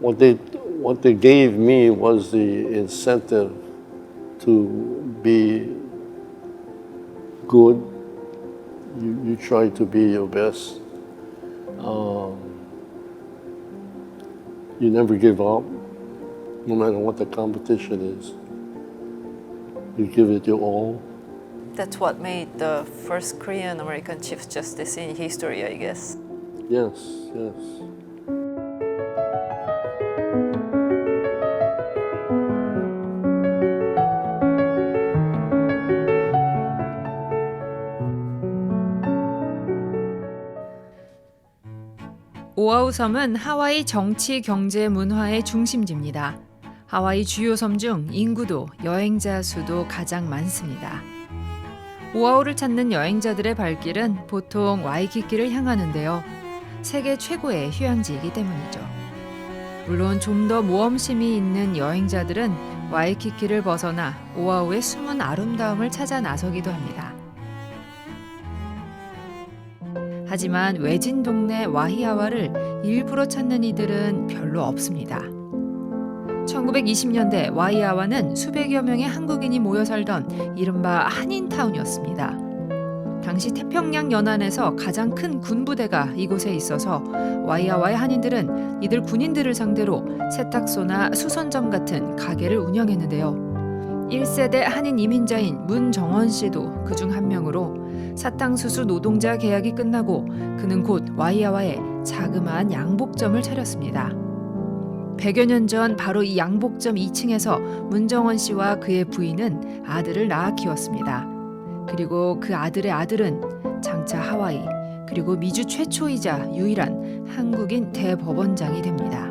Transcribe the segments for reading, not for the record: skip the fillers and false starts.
what they gave me was the incentive to be good. You try to be your best. You never give up, no matter what the competition is. You give it your all. That's what made the first Korean American Chief Justice in history, I guess. Yes, yes. 오아후 섬은 하와이 정치, 경제, 문화의 중심지입니다. 하와이 주요 섬 중 인구도 여행자 수도 가장 많습니다. 오아후를 찾는 여행자들의 발길은 보통 와이키키를 향하는데요. 세계 최고의 휴양지이기 때문이죠. 물론 좀 더 모험심이 있는 여행자들은 와이키키를 벗어나 오아후의 숨은 아름다움을 찾아 나서기도 합니다. 하지만 외진 동네 와히아와를 일부러 찾는 이들은 별로 없습니다. 1920년대 와히아와는 수백여 명의 한국인이 모여 살던 이른바 한인타운이었습니다. 당시 태평양 연안에서 가장 큰 군부대가 이곳에 있어서 와히아와의 한인들은 이들 군인들을 상대로 세탁소나 수선점 같은 가게를 운영했는데요. 1세대 한인 이민자인 문정원 씨도 그중 한 명으로 사탕수수 노동자 계약이 끝나고 그는 곧 와히아와에 자그마한 양복점을 차렸습니다. 100여 년 전 바로 이 양복점 2층에서 문정원 씨와 그의 부인은 아들을 낳아 키웠습니다. 그리고 그 아들의 아들은 장차 하와이 그리고 미주 최초이자 유일한 한국인 대법원장이 됩니다.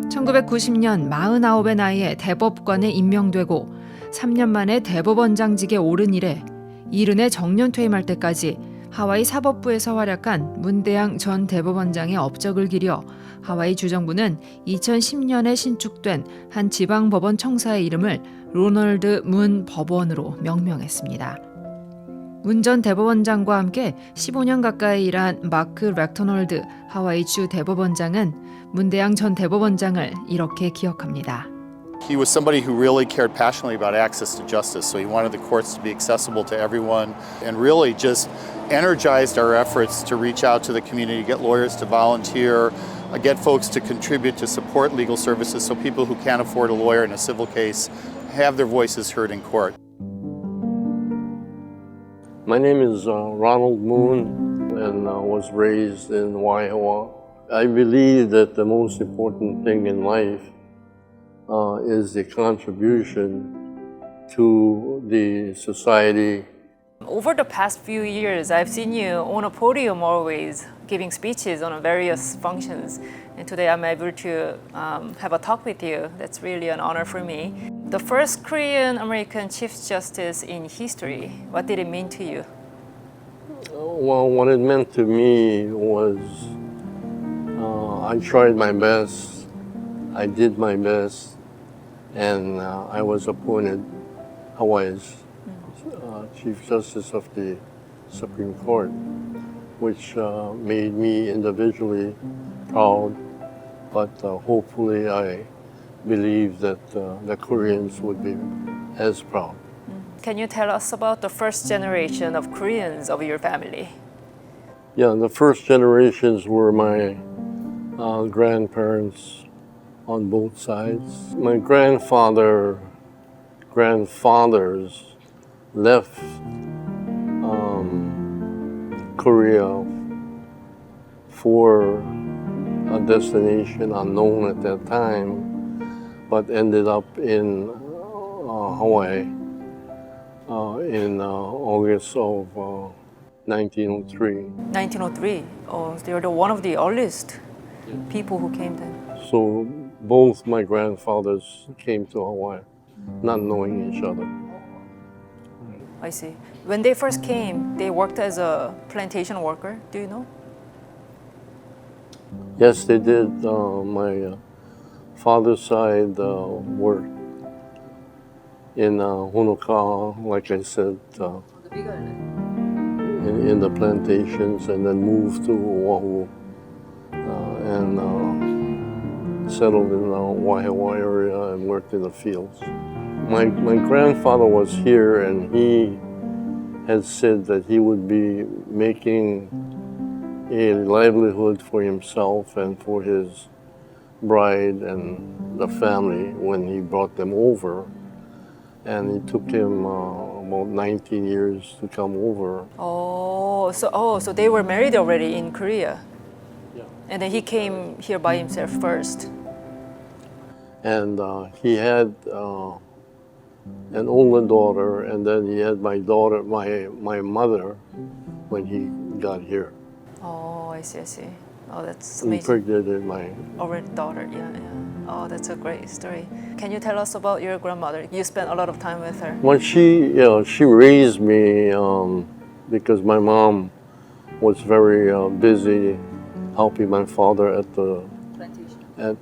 1990년 49의 나이에 대법관에 임명되고 3년 만에 대법원장직에 오른 이래 이른해 정년 퇴임할 때까지 하와이 사법부에서 활약한 문대양 전 대법원장의 업적을 기려 하와이 주정부는 2010년에 신축된 한 지방법원 청사의 이름을 로널드 문 법원으로 명명했습니다. 문 전 대법원장과 함께 15년 가까이 일한 마크 렉터널드 하와이 주 대법원장은 문대양 전 대법원장을 이렇게 기억합니다. He was somebody who really cared passionately about access to justice, so he wanted the courts to be accessible to everyone and really just energized our efforts to reach out to the community, get lawyers to volunteer, get folks to contribute to support legal services so people who can't afford a lawyer in a civil case have their voices heard in court. My name is Ronald Moon and was raised in Wahiawa. I believe that the most important thing in life is the contribution to the society. Over the past few years, I've seen you on a podium always giving speeches on various functions. And today I'm able to have a talk with you. That's really an honor for me. The first Korean American Chief Justice in history, what did it mean to you? Well, what it meant to me was I tried my best, I did my best, and I was appointed Hawaii's Chief Justice of the Supreme Court, which made me individually proud, but hopefully I believe that the Koreans would be as proud. Can you tell us about the first generation of Koreans of your family? Yeah, the first generations were my grandparents on both sides. My grandfathers left Korea for a destination unknown at that time, but ended up in Hawaii in August of 1903. 1903. Oh, they're one of the earliest people who came then. So both my grandfathers came to Hawaii, not knowing each other. I see. When they first came, they worked as a plantation worker. Do you know? Yes, they did. My father's side worked in Honoka'a, like I said, in the plantations, and then moved to Oahu and settled in the Wahiawa area and worked in the fields. My grandfather was here, and he had said that he would be making a livelihood for himself and for his bride and the family when he brought them over. And it took him about 19 years to come over. So they were married already in Korea. Yeah. And then he came here by himself first. And he had an older daughter, and then he had my daughter, my mother, when he got here. Oh, I see. Oh, that's He amazing. impregnated my. Already daughter, yeah. Oh, that's a great story. Can you tell us about your grandmother? You spent a lot of time with her. Well, she raised me because my mom was very busy helping my father at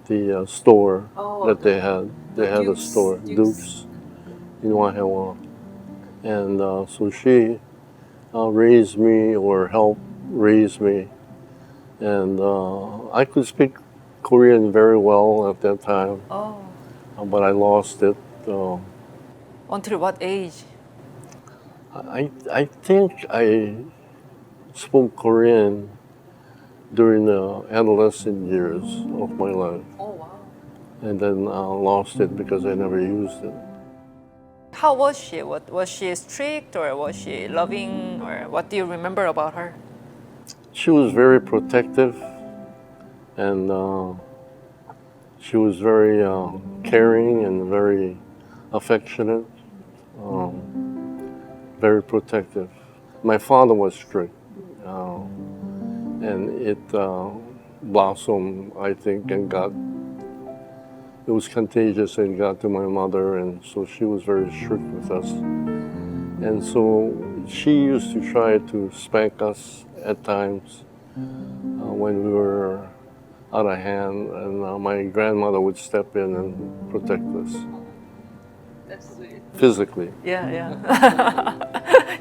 the store that they had. They had a store, Duke's, in Wahiawa, and so she raised me or helped raise me, and I could speak Korean very well at that time. Oh. But I lost it. Until what age? I think I spoke Korean during the adolescent years of my life. Oh, wow. And then lost it because I never used it. How was she? Was she strict, or was she loving, or what do you remember about her? She was very protective, and she was very caring and very affectionate, very protective. My father was strict, and it blossomed, I think, and it was contagious and got to my mother, and so she was very strict with us. And so she used to try to spank us at times when we were out of hand, and my grandmother would step in and protect us. That's sweet. Physically. Yeah.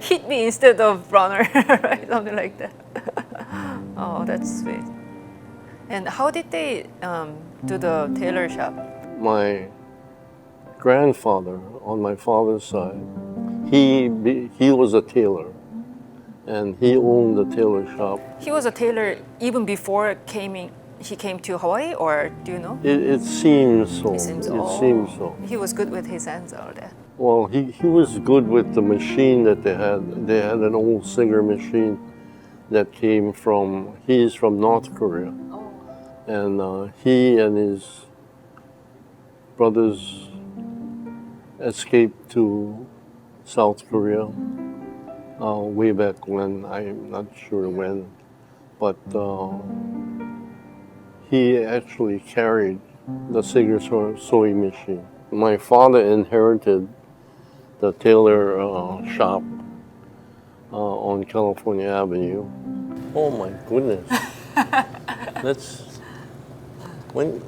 Hit me instead of runner, right? Something like that. Oh, that's sweet. And how did they do the tailor shop? My grandfather, on my father's side, he was a tailor, and he owned the tailor shop. He was a tailor even before he came to Hawaii, or do you know? It seems so. It seems so. He was good with his hands, all that. Well, he was good with the machine that they had. They had an old Singer machine that came from, he's from North Korea. And he and his brothers escaped to South Korea way back when, I'm not sure when, but he actually carried the Singer sewing machine. My father inherited the tailor shop on California Avenue. Oh my goodness. That's when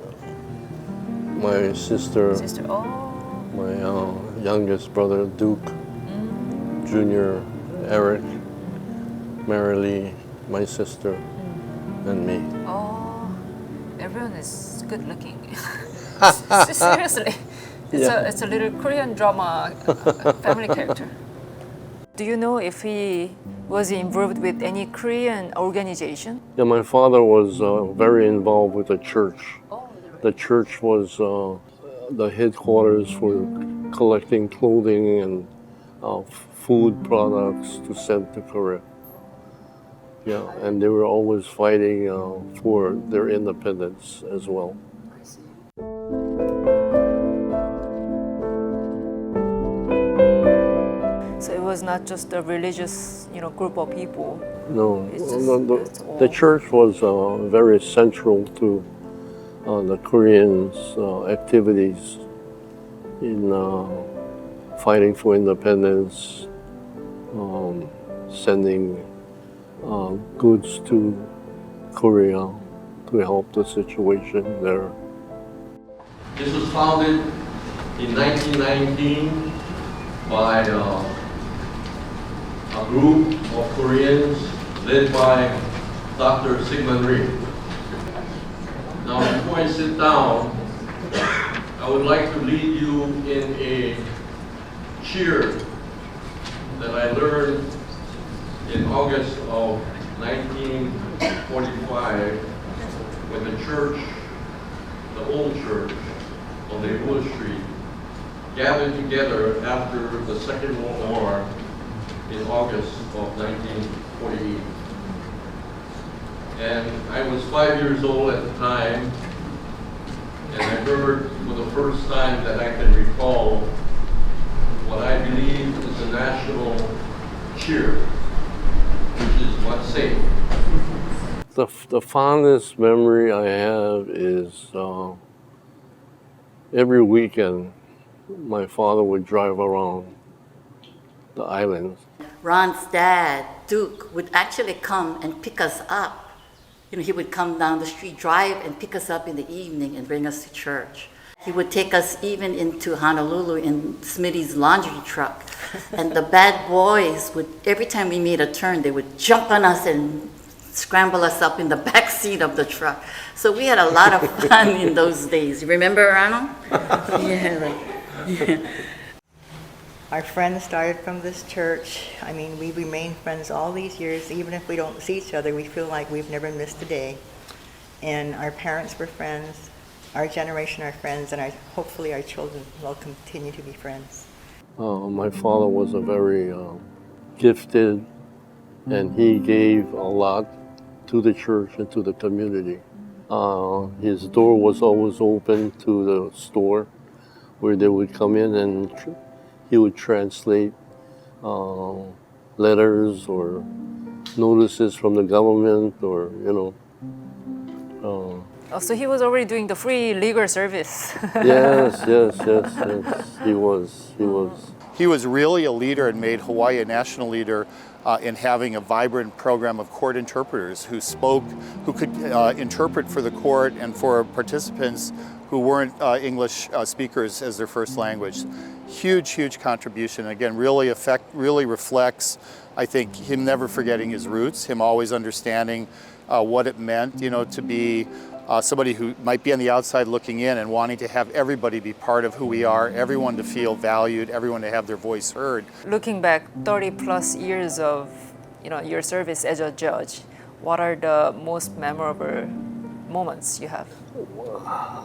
my sister, my youngest brother Duke, Junior, Eric, Marilee, my sister, and me. Oh, everyone is good looking. Seriously, it's a little Korean drama family character. Do you know if he was involved with any Korean organization? Yeah, my father was very involved with the church. The church was the headquarters for collecting clothing and food products to send to Korea. Yeah, and they were always fighting for their independence as well. So it was not just a religious, group of people. No, It's just- the church was very central to the Koreans' activities in fighting for independence, sending goods to Korea to help the situation there. This was founded in 1919 by a group of Koreans led by Dr. Sigmund Rhee. Now, before I sit down, I would like to lead you in a cheer that I learned in August of 1945 when the church, the old church on Aloha Street, gathered together after the Second World War in August of 1948. And I was 5 years old at the time, and I heard for the first time that I can recall what I believe is a national cheer, which is what say. The fondest memory I have is every weekend my father would drive around the islands. Ron's dad, Duke, would actually come and pick us up. You know, he would come down the street, drive and pick us up in the evening and bring us to church. He would take us even into Honolulu in Smitty's laundry truck. And the bad boys would, every time we made a turn, they would jump on us and scramble us up in the back seat of the truck. So we had a lot of fun in those days. You remember, Ronald? Yeah. Our friends started from this church. I mean, we remained friends all these years. Even if we don't see each other, we feel like we've never missed a day. And our parents were friends. Our generation are friends, and hopefully our children will continue to be friends. My father was a very gifted, and he gave a lot to the church and to the community. His door was always open to the store where they would come in and he would translate letters or notices from the government, or, you know. Oh, so he was already doing the free legal service. Yes. He was. He was really a leader and made Hawaii a national leader in having a vibrant program of court interpreters who could interpret for the court and for participants who weren't English speakers as their first language. Huge contribution. Again, really reflects, I think, him never forgetting his roots, him always understanding what it meant, you know, to be somebody who might be on the outside looking in and wanting to have everybody be part of who we are, everyone to feel valued, everyone to have their voice heard. Looking back 30 plus years of, you know, your service as a judge, what are the most memorable moments you have?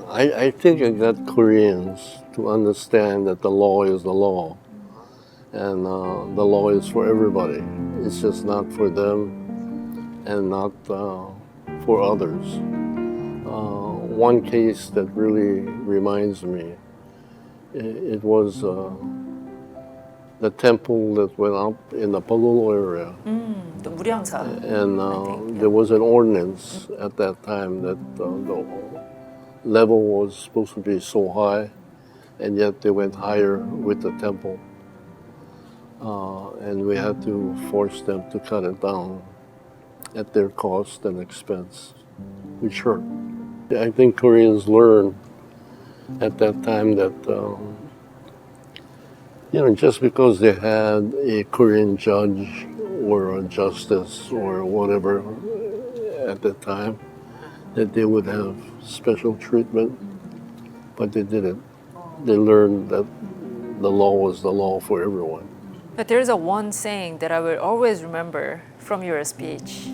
I think I got Koreans to understand that the law is the law, and the law is for everybody. It's just not for them and not for others. One case that really reminds me, it was the temple that went up in the Palolo area. The 무량사. And there was an ordinance at that time that the level was supposed to be so high, and yet they went higher with the temple. And we had to force them to cut it down at their cost and expense, which hurt. I think Koreans learned at that time that you know, just because they had a Korean judge or a justice or whatever at the time, that they would have special treatment, but they didn't. They learned that the law was the law for everyone. But there's a one saying that I will always remember from your speech.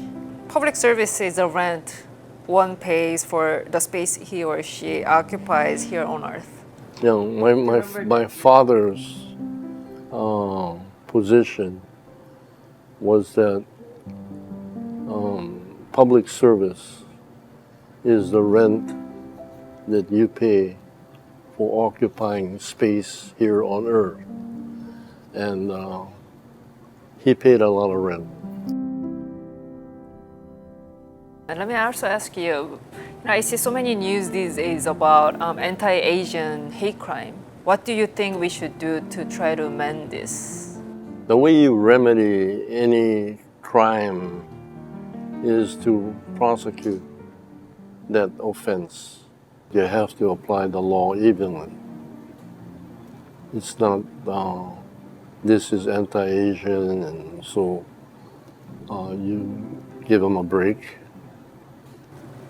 Public service is a rent one pays for the space he or she occupies here on earth. You know, my father's position was that public service is the rent that you pay for occupying space here on earth. And he paid a lot of rent. And let me also ask you, I see so many news these days about anti-Asian hate crime. What do you think we should do to try to mend this? The way you remedy any crime is to prosecute that offense. You have to apply the law evenly. It's not this is anti-Asian, and so you give them a break.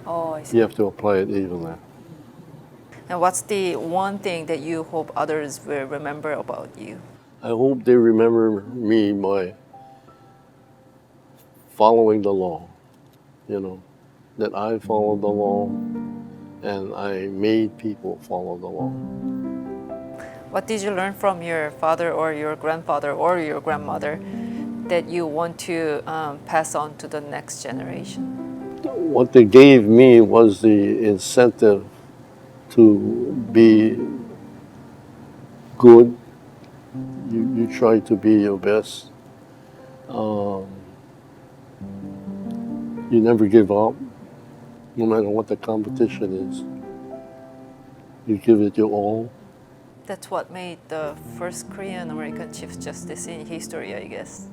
Oh, I see. You have to apply it evenly. And what's the one thing that you hope others will remember about you? I hope they remember me by following the law, that I followed the law and I made people follow the law. What did you learn from your father or your grandfather or your grandmother that you want to pass on to the next generation? What they gave me was the incentive to be good. You try to be your best. You never give up, no matter what the competition is. You give it your all. That's what made the first Korean American Chief Justice in history, I guess.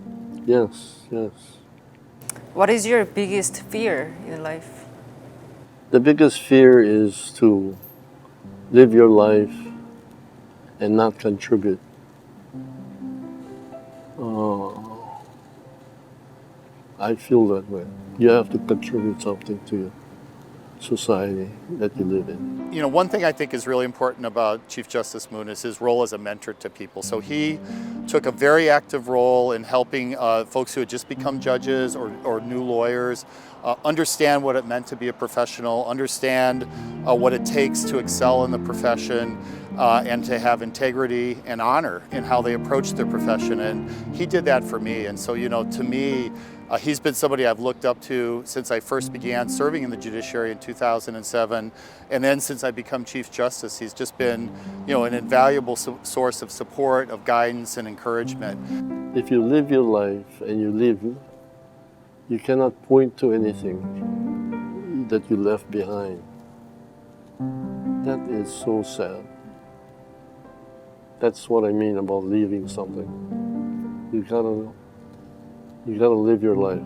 Yes, yes. What is your biggest fear in life? The biggest fear is to live your life and not contribute. I feel that way. You have to contribute something to your society that you live in. One thing I think is really important about Chief Justice Moon is his role as a mentor to people. So he took a very active role in helping folks who had just become judges or new lawyers understand what it meant to be a professional, understand what it takes to excel in the profession, and to have integrity and honor in how they approach their profession. And he did that for me. And so, to me, he's been somebody I've looked up to since I first began serving in the judiciary in 2007. And then since I become Chief Justice, he's just been, an invaluable source of support, of guidance, and encouragement. If you live your life and you cannot point to anything that you left behind. That is so sad. That's what I mean about leaving something. You gotta live your life.